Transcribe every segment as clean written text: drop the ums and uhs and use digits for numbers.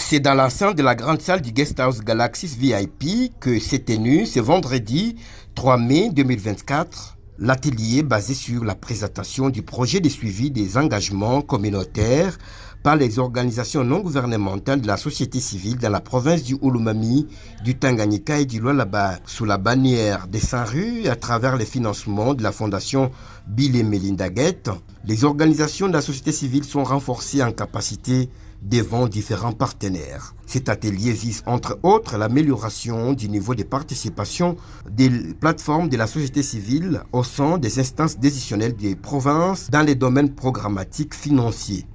C'est dans l'enceinte de la grande salle du Guest House Galaxis VIP que s'est tenu ce vendredi 3 mai 2024 l'atelier basé sur la présentation du projet de suivi des engagements communautaires par les organisations non gouvernementales de la société civile dans la province du Olomami, du Tanganyika et du Lualaba, sous la bannière des 100 rues à travers les financements de la fondation Bill et Melinda Gates. Les organisations de la société civile sont renforcées en capacité devant différents partenaires. Cet atelier vise entre autres l'amélioration du niveau de participation des plateformes de la société civile au sein des instances décisionnelles des provinces dans les domaines programmatiques financiers.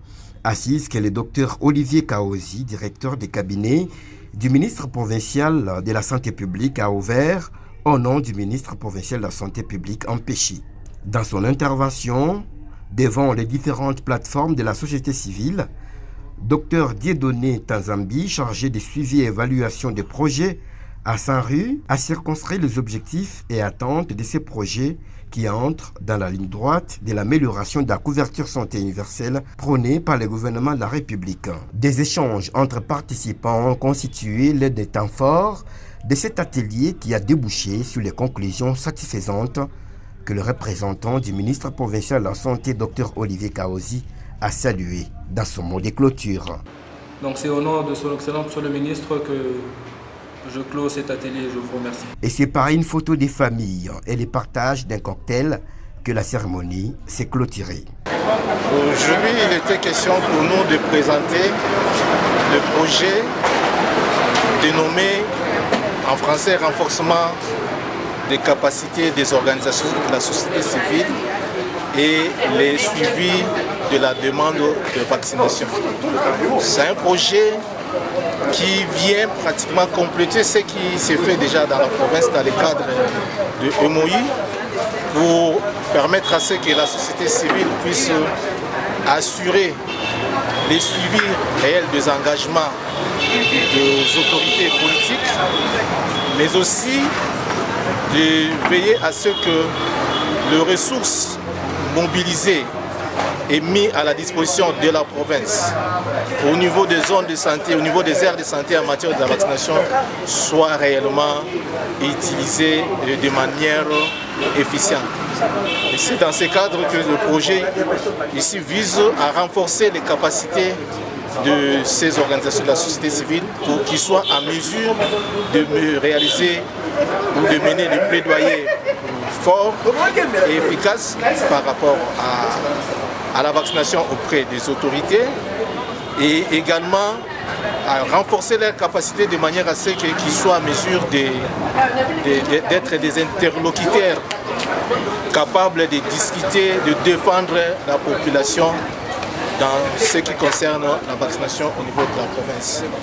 Assise que le docteur Olivier Kaozi, directeur des cabinets du ministre provincial de la Santé publique, a ouvert au nom du ministre provincial de la Santé publique en Péchi. Dans son intervention devant les différentes plateformes de la société civile, Dr Dieudonné Tanzambi, chargé de suivi et évaluation des projets à 100 rues, a circonscrit les objectifs et attentes de ces projets qui entrent dans la ligne droite de l'amélioration de la couverture santé universelle prônée par le gouvernement de la République. Des échanges entre participants ont constitué l'un des temps forts de cet atelier qui a débouché sur les conclusions satisfaisantes que le représentant du ministre provincial de la Santé, Dr Olivier Kaozi, a salué dans son mot de clôture. Donc c'est au nom de son Excellence Monsieur le ministre que je clôt cet atelier. Je vous remercie. Et c'est par une photo des familles et le partage d'un cocktail que la cérémonie s'est clôturée. Aujourd'hui, il était question pour nous de présenter le projet dénommé en français renforcement des capacités des organisations de la société civile et les suivis de la demande de vaccination. C'est un projet qui vient pratiquement compléter ce qui s'est fait déjà dans la province dans le cadre de MOI pour permettre à ce que la société civile puisse assurer les suivis réels des engagements des autorités politiques, mais aussi de veiller à ce que les ressources mobilisées et mis à la disposition de la province au niveau des zones de santé, au niveau des aires de santé en matière de la vaccination soient réellement utilisées de manière efficiente. Et c'est dans ce cadre que le projet ici vise à renforcer les capacités de ces organisations de la société civile pour qu'ils soient en mesure de réaliser ou de mener des plaidoyers forts et efficaces par rapport à la vaccination auprès des autorités et également à renforcer leurs capacités de manière à ce qu'ils soient en mesure d'être des interlocuteurs capables de discuter, de défendre la population dans ce qui concerne la vaccination au niveau de la province.